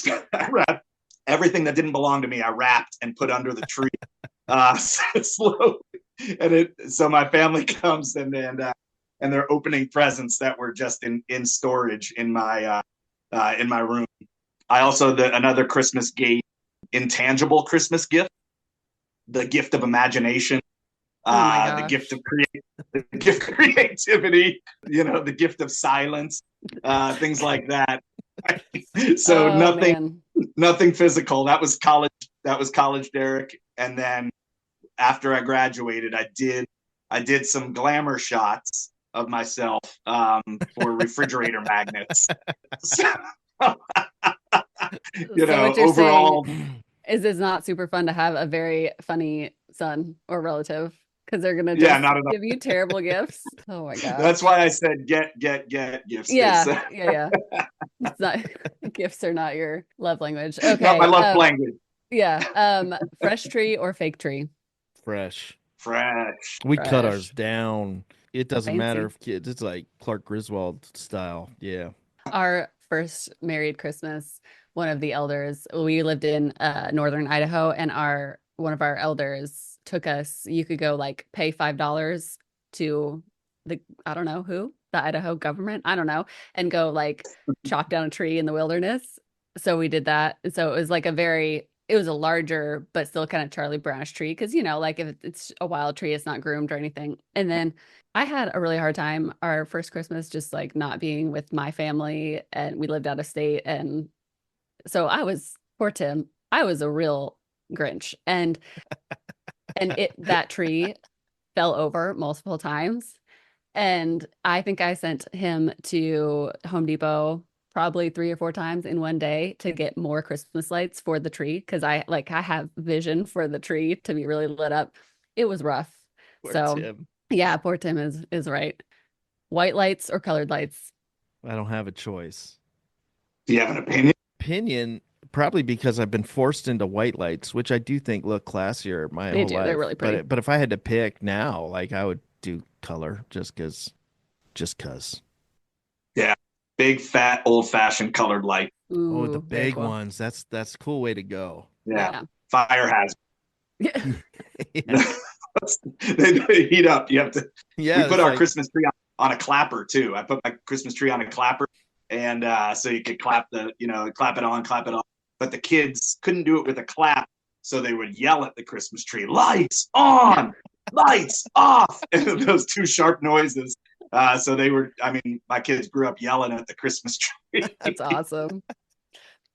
wrapped everything that didn't belong to me. I wrapped and put under the tree slowly. And so my family comes and they're opening presents that were just in storage in my room. I also another Christmas gave intangible Christmas gift, the gift of imagination, the gift of creativity, the gift of silence, things like that. So Oh man. nothing physical. That was college. That was college, Derek. And then after I graduated, I did some glamour shots of myself for refrigerator magnets. So, So what you're saying overall, is it's not super fun to have a very funny son or relative because they're gonna yeah, just not at all. give you terrible gifts. Oh my That's gosh. why I said get gifts because Yeah, yeah, yeah. It's not gifts are not your love language. not my Okay. love language. Yeah. Fresh tree or fake tree? Fresh. Fresh. We cut ours Fresh. down. It doesn't matter Fancy. if kids. It's like Clark Griswold style. Yeah. Our first married Christmas, one of the elders, we lived in northern Idaho, and our one of our elders took us, you could go like pay $5 to the, I don't know who, the Idaho government, I don't know, and go like chop down a tree in the wilderness. So we did that. And so it was like it was a larger, but still kind of Charlie Brownish tree. Cause like if it's a wild tree, it's not groomed or anything. And then I had a really hard time our first Christmas just like not being with my family, and we lived out of state. And so poor Tim, I was a real Grinch. And that tree fell over multiple times. And I think I sent him to Home Depot probably 3 or 4 times in one day to get more Christmas lights for the tree because I have vision for the tree to be really lit up. It was rough. Poor So Tim. yeah, poor Tim is right. White lights or colored lights? I don't have a choice. Do you have an opinion? Opinion, probably because I've been forced into white lights, which I do think look classier my They whole do. They're life. really pretty. But if I had to pick now, like I would do color just because. Just cause. Yeah. Big fat old fashioned colored light. Oh, the Ooh, very big cool. ones. That's a cool way to go. Yeah. Yeah. Fire hazard. Yeah. They heat up. You have to. We Yeah, put it's our like Christmas tree on a clapper too. I put my Christmas tree on a clapper, and so you could clap clap it on, clap it off. But the kids couldn't do it with a clap, so they would yell at the Christmas tree, "Lights on, lights off!" And those two sharp noises. So they were. I mean, my kids grew up yelling at the Christmas tree. That's awesome.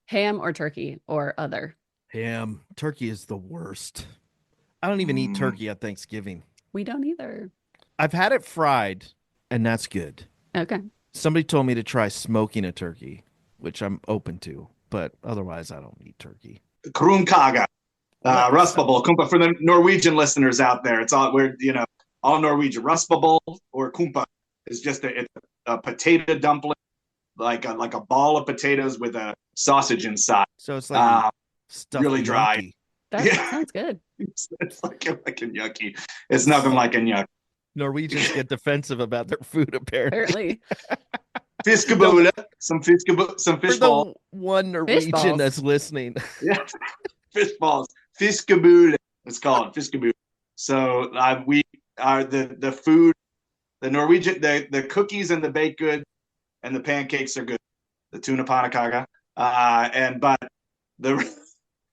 Ham or turkey or other? ham. Turkey is the worst. I don't even eat turkey at Thanksgiving. We don't either. I've had it fried, and that's good. Okay. Somebody told me to try smoking a turkey, which I'm open to, but otherwise I don't eat turkey. Krunnkaga, What? rustbubble, kumpa for the Norwegian listeners out there. It's all all Norwegian. Rustbubble or kumpa is just it's a potato dumpling, like a ball of potatoes with a sausage inside. So it's like stuffed really dry. gnocchi. That sounds good. It's like a yucky. It's nothing like a yuck. Norwegians get defensive about their food, apparently. Apparently. Fiskeboule, some fish For balls. the one Norwegian balls. that's listening. Yeah, fish balls. Fiskeboule. It's called fiskeboule. So we are the food, the Norwegian, the cookies and the baked goods and the pancakes are good. The tuna panakaka, but the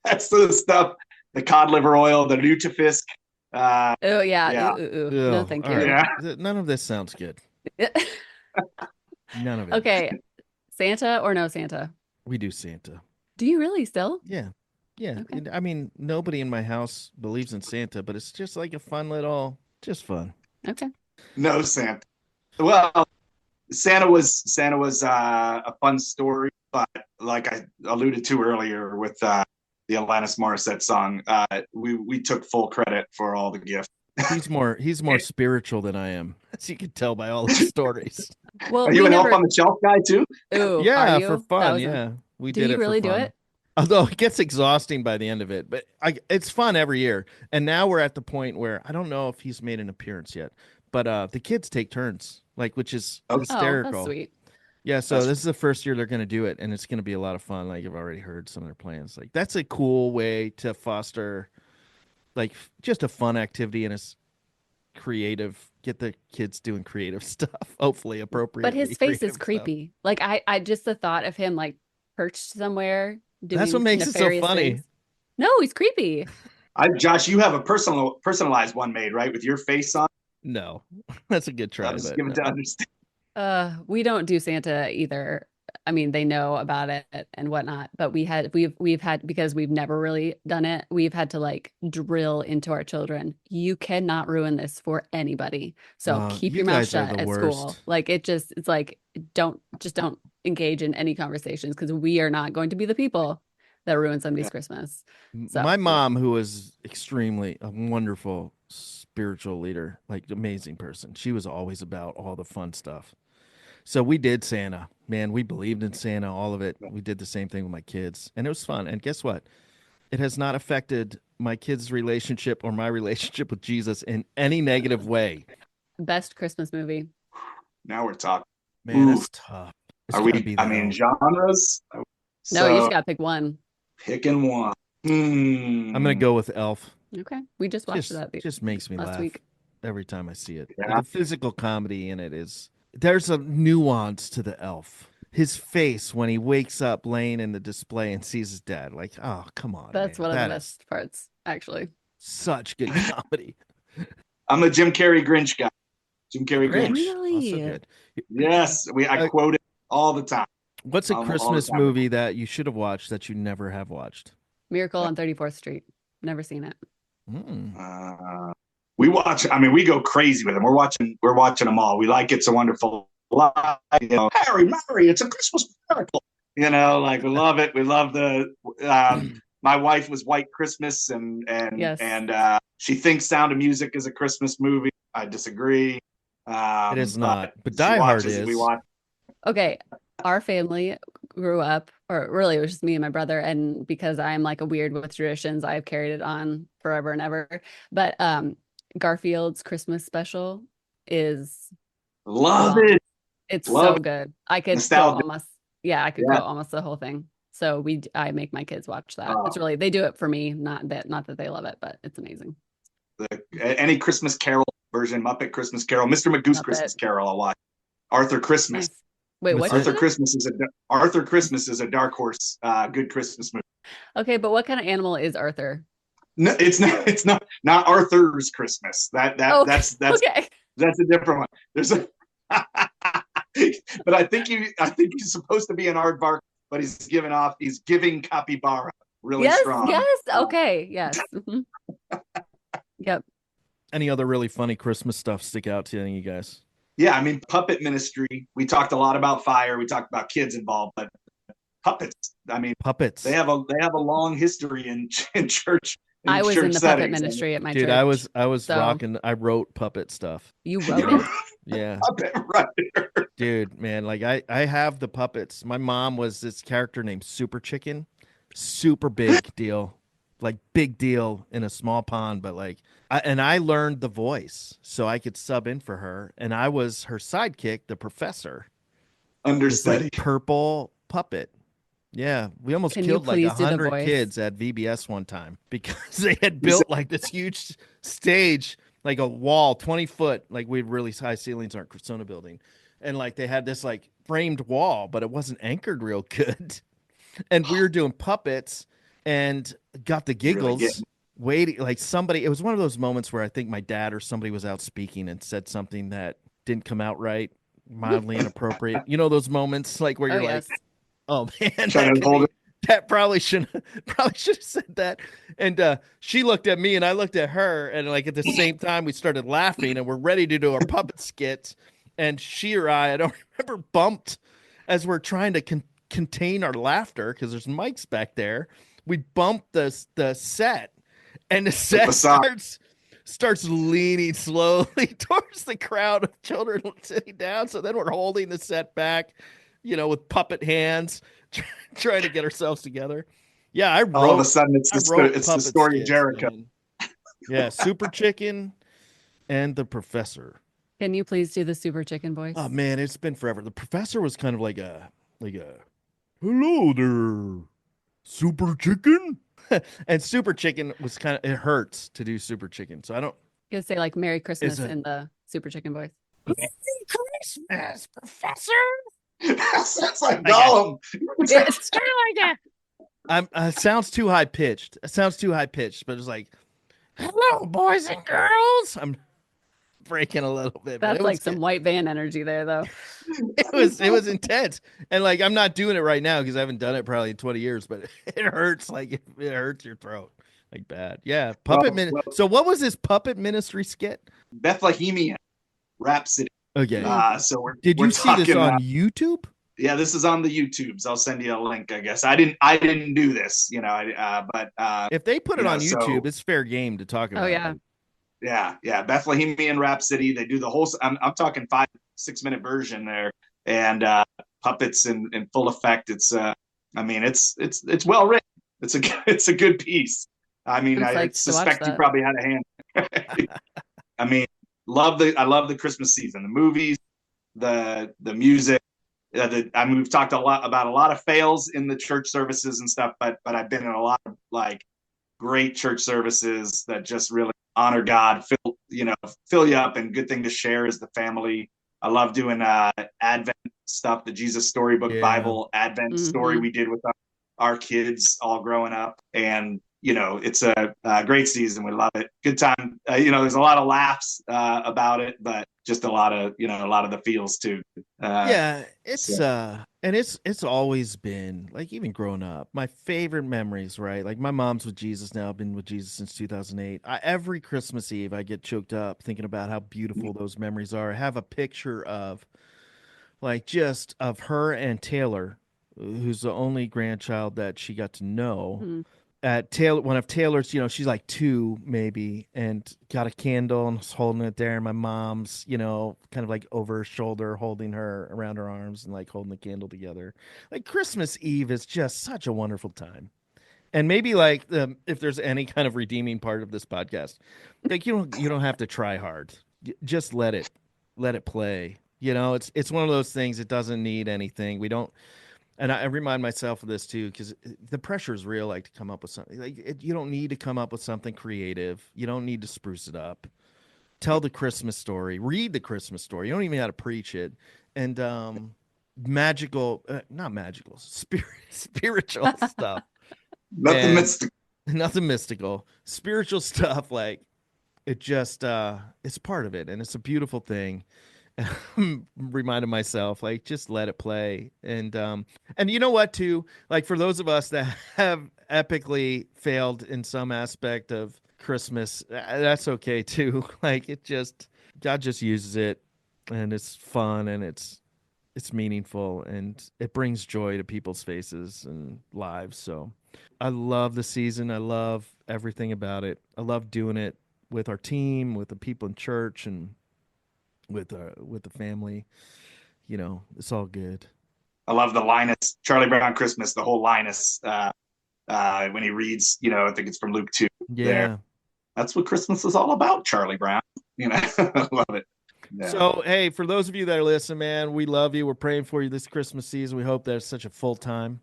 rest of the stuff, the cod liver oil, the lutefisk. Oh yeah. Yeah. Ooh. No, thank all you. right. Yeah. None of this sounds good. None of it. Okay. Santa or no Santa? We do Santa. Do you really still? Yeah. Yeah. Okay. I mean, nobody in my house believes in Santa, but it's just like a fun little, just fun. Okay. No Santa. Well, Santa was a fun story, but like I alluded to earlier with the Alanis Morissette song, we took full credit for all the gifts. He's more spiritual than I am, as you can tell by all his stories. Well, Are you we an never. elf on the shelf guy too? Ooh, Yeah, are you? for That fun. was Yeah, we Do did you it really for do fun. it? Although it gets exhausting by the end of it, but it's fun every year. And now we're at the point where I don't know if he's made an appearance yet, but the kids take turns, which is Oh, Oh, hysterical. that's sweet. Yeah, so That's- this is the first year they're going to do it, and it's going to be a lot of fun. Like I've already heard some of their plans. Like that's a cool way to foster, just a fun activity and get the kids doing creative stuff. Hopefully, appropriately. But his face is creative stuff. creepy. Like I just the thought of him like perched somewhere doing That's what makes it so nefarious funny. things. No, he's creepy. Josh, you have a personalized one made, right, with your face on. No, that's a good try. I was But given no. to understand. We don't do Santa either. I mean, they know about it and whatnot, but we've had, because we've never really done it, we've had to like drill into our children. You cannot ruin this for anybody. So keep You your mouth guys are shut the at school. worst. Like it's like don't engage in any conversations because we are not going to be the people that ruin somebody's Christmas. So My mom, who was extremely a wonderful spiritual leader, like amazing person, she was always about all the fun stuff. So we did Santa. Man, we believed in Santa, all of it. We did the same thing with my kids, and it was fun. And guess what? It has not affected my kids' relationship or my relationship with Jesus in any negative way. best Christmas movie. Now we're talking. Man, Ooh, that's tough. It's are got to we? be I the mean, elf. genres. No, you just So gotta pick one. picking one. I'm gonna Hmm. go with Elf. Okay. We just watched Just that just makes me last laugh week. every time I see it. Yeah. The physical comedy in it is there's a nuance to the elf. His face when he wakes up laying in the display and sees his dad, like, oh, come on, That's man. one of the That is best parts, actually. such good comedy. I'm a Jim Carrey Grinch guy. Jim The Carrey Grinch. Grinch, also Really? good. Yes, I Uh, quote it all the time. what's a All the Christmas time. movie that you should have watched that you never have watched? Miracle on 34th Street. Never seen it. Mm. Uh, we watch. I mean, we go crazy with them. We're watching them all. We like It's a Wonderful Life. You know, Harry, Mary, it's a Christmas miracle. You know, like we love it. We love the. My wife was White Christmas, Yes. and she thinks Sound of Music is a Christmas movie. I disagree. It is But not, but she Die Hard watches it. We is. watch. Okay. Our family grew up, or really it was just me and my brother. And because I'm like a weird with traditions, I've carried it on forever and ever. But Garfield's Christmas special is Love oh, it. it's Love so it. good. I could quote Nostalgia. almost, yeah, I could Yeah. quote almost the whole thing. So I make my kids watch that. Uh, It's really, they do it for me, not that they love it, but it's amazing. any Christmas Carol version, Muppet Christmas Carol, Mr. Magoo's Muppet. Christmas Carol. I'll watch. Arthur Christmas. Nice. Wait, What's what did it? you say? Arthur Christmas is a dark horse, good Christmas movie. Okay, but what kind of animal is Arthur? No, it's not Arthur's Christmas. Oh, okay. That's a different one. There's a, but I think he's supposed to be an aardvark, but he's giving capybara really Yes, strong. yes. Okay, yes. Mhm. Yep. Any other really funny Christmas stuff stick out to any of you guys? Yeah, I mean puppet ministry. We talked a lot about fire. We talked about kids involved, but puppets. I mean, they Puppets. have a long history in church I was in the puppet settings. I mean, ministry at my Dude, church. I was So rocking. I wrote puppet stuff. you wrote you're it? a Yeah. puppet writer. Dude, man, like I have the puppets. My mom was this character named Super Chicken. Super big deal. Like big deal in a small pond, but like I learned the voice so I could sub in for her and I was her sidekick, the professor. This like Understudy. purple puppet. Yeah, we almost Can you killed like please do the 100 voice? kids at VBS one time because they had You said, built like this huge stage, like a wall, 20 foot, like we had really high ceilings in our Persona building. And like they had this like framed wall, but it wasn't anchored real good. And we were doing puppets and got the really giggles waiting like somebody, it was one of those moments where I think my dad or somebody was out speaking and said something that didn't come out right, mildly inappropriate. You know those moments like where Oh, you're like, yes. oh man, trying that to could hold be it. that probably should have said that. And she looked at me and I looked at her and like at the same time we started laughing and we're ready to do our puppet skit. And she or I don't remember, bumped as we're trying to contain our laughter because there's mics back there. We bumped the set and the The set facade. starts leaning slowly towards the crowd of children sitting down. So then we're holding the set back, with puppet hands, trying to get ourselves together. Yeah, All of a sudden, I wrote it's the puppet story of skits, Jericho. man. Yeah, Super Chicken and the Professor. Can you please do the super chicken Oh voice? man, it's been forever. The Professor was kind of like a hello there, Super Chicken. And Super Chicken was kind of, it hurts to do Super Chicken. So I don't, You could say like Merry it's Christmas a in the super chicken voice. Merry Christmas, Professor. Sounds like I got Gollum. It's kind of like that. It sounds too high pitched. It sounds too high pitched, but it's like, hello, boys and girls. I'm breaking a little bit, but That's it was like good. some white van energy there, though. It was intense. And like I'm not doing it right now because I haven't done it probably in 20 years, but it hurts like it hurts your throat like bad. Yeah, puppet Well, min. well, So what was this puppet ministry skit? Bethlehemian Rhapsody. Okay. Mm. So Did we're you see this talking. on YouTube? Yeah, this is on the YouTubes. I'll send you a link. I guess I didn't do this, but If they put it on YouTube, so it's fair game to talk Oh about. yeah. Like, yeah, Bethlehemian Rhapsody. They do the whole. I'm talking 5 6 minute version there, and puppets in full effect. I mean, it's well written. It's a it's a good piece. I mean, I'm I psyched to watch suspect you that. probably had a hand. I mean, I love the Christmas season, the movies, the music. I mean, we've talked a lot about a lot of fails in the church services and stuff, but I've been in a lot of like great church services that just really honor God, fill you up, and good thing to share as the family. I love doing Advent stuff, the Jesus Storybook yeah. Bible Advent story Hmm. we did with our kids all growing up, and it's a great season. We love it. Good time. There's a lot of laughs about it, but just a lot of the feels too. Uh, Yeah, it's so and it's always been like even growing up, my favorite memories, right? Like my mom's with Jesus now, I've been with Jesus since 2008. Every Christmas Eve I get choked up thinking about how beautiful those memories are. I have a picture of like just of her and Taylor, who's the only grandchild that she got to know Mm. at Taylor, one of Taylor's, she's like two maybe, and got a candle and was holding it there. And my mom's, kind of like over her shoulder, holding her around her arms and like holding the candle together. Like Christmas Eve is just such a wonderful time. And maybe like if there's any kind of redeeming part of this podcast, like you don't have to try hard. Just let it play. It's one of those things. It doesn't need anything. We don't and I remind myself of this too, because the pressure is real. Like to come up with something, like you don't need to come up with something creative. You don't need to spruce it up. Tell the Christmas story. Read the Christmas story. You don't even have to preach it. And magical, not magical, spiritual stuff, nothing and missed. nothing mystical. Spiritual stuff, like it just it's part of it, and it's a beautiful thing. I'm reminding myself, like, just let it play. And you know what, too? Like, for those of us that have epically failed in some aspect of Christmas, that's okay too. Like, God just uses it, and it's fun, and it's meaningful, and it brings joy to people's faces and lives. So, I love the season. I love everything about it. I love doing it with our team, with the people in church, and with the family. It's all good. I love the Linus Charlie Brown Christmas, the whole Linus when he reads, I think it's from Luke 2 there. Yeah. That's what Christmas is all about, Charlie Brown. I love it. Yeah. So hey, for those of you that are listening, man, we love you. We're praying for you this Christmas season. We hope that it's such a full time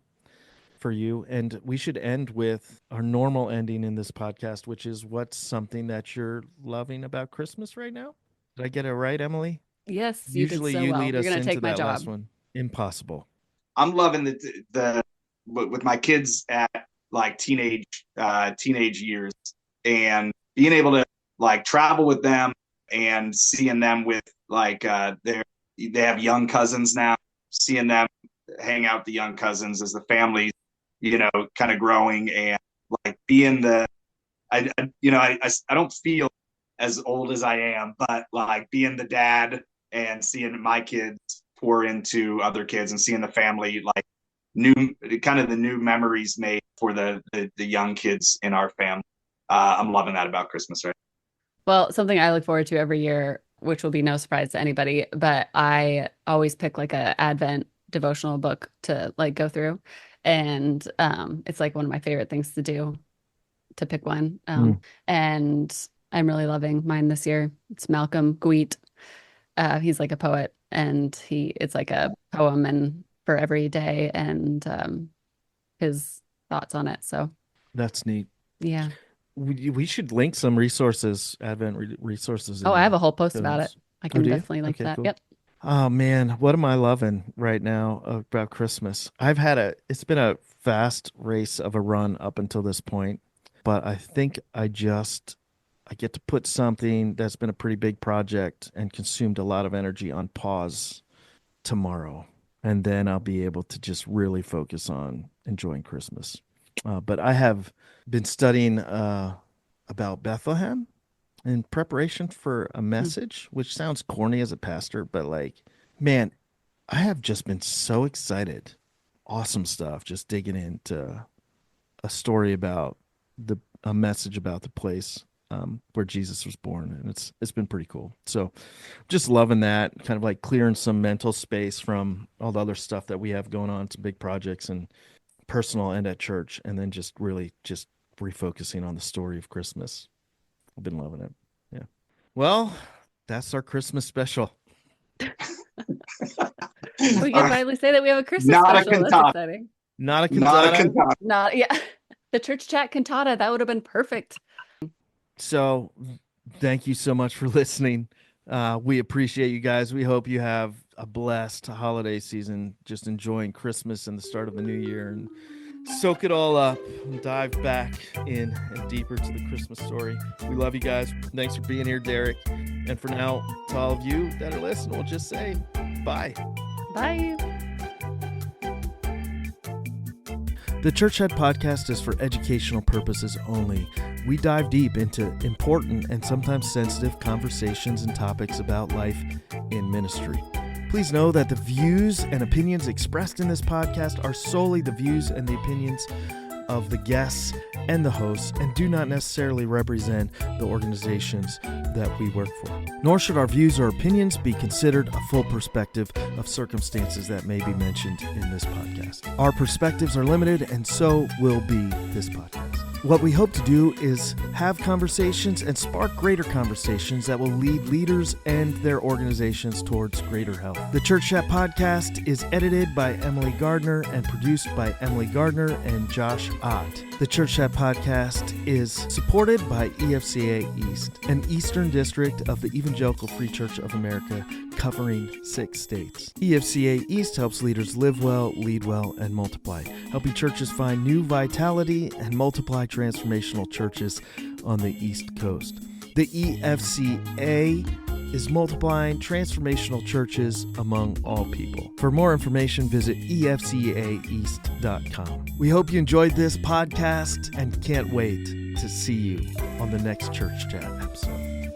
for you. And we should end with our normal ending in this podcast, which is what's something that you're loving about Christmas right now? Did I get it right, Emily? Yes, you did Usually so you well. lead You're us gonna into take my that last job. one. Impossible. I'm loving the with my kids at like teenage years, and being able to like travel with them and seeing them with like they have young cousins now, seeing them hang out with the young cousins as the family, kind of growing, and like being I don't feel as old as I am, but like being the dad and seeing my kids pour into other kids and seeing the family like new kind of the new memories made for the young kids in our family. I'm loving that about Christmas, right? Well, something I look forward to every year, which will be no surprise to anybody, but I always pick like a Advent devotional book to like go through. And it's like one of my favorite things to do to pick one. Mm. And I'm really loving mine this year. It's Malcolm Gwiet. He's like a poet, and it's like a poem and for every day, and his thoughts on it. So That's neat. yeah. We should link some resources, Advent resources Oh, in I have the a whole post show about it. notes. I Oh, can do you? definitely link Okay, that. cool. Yep. Oh man, what am I loving right now about Christmas? It's been a fast race of a run up until this point, but I think I get to put something that's been a pretty big project and consumed a lot of energy on pause tomorrow. And then I'll be able to just really focus on enjoying Christmas. But I have been studying about Bethlehem in preparation for a Hmm. message, which sounds corny as a pastor, but like, man, I have just been so excited. Awesome stuff. Just digging into a story about the a message about the place where Jesus was born, and it's been pretty cool. So just loving that, kind of like clearing some mental space from all the other stuff that we have going on, some big projects and personal and at church, and then just really just refocusing on the story of Christmas. I've been loving it. Yeah. Well, that's our Christmas special. We All can right. finally say that we have a Christmas Not a special. That's cantata. exciting. Not a Not a cantata. cantata. Not, yeah. The church chat cantata, that would have been perfect. So thank you so much for listening. We appreciate you guys. We hope you have a blessed holiday season, just enjoying Christmas and the start of the new year, and soak it all up and dive back in and deeper to the Christmas story. We love you guys. Thanks for being here, Derek. And for now, to all of you that are listening, we'll just say bye. Bye. The Church Head Podcast is for educational purposes only. We dive deep into important and sometimes sensitive conversations and topics about life in ministry. Please know that the views and opinions expressed in this podcast are solely the views and the opinions of the guests and the hosts, and do not necessarily represent the organizations that we work for. Nor should our views or opinions be considered a full perspective of circumstances that may be mentioned in this podcast. Our perspectives are limited, and so will be this podcast. What we hope to do is have conversations and spark greater conversations that will lead leaders and their organizations towards greater health. The Church Chat Podcast is edited by Emily Gardner and produced by Emily Gardner and Josh Ott. The Church Chat Podcast is supported by EFCA East, an Eastern District of the Evangelical Free Church of America covering 6 states. EFCA East helps leaders live well, lead well, and multiply, helping churches find new vitality and multiply transformational churches on the East Coast. The EFCA is multiplying transformational churches among all people. For more information, visit efcaeast.com. We hope you enjoyed this podcast and can't wait to see you on the next Church Chat episode.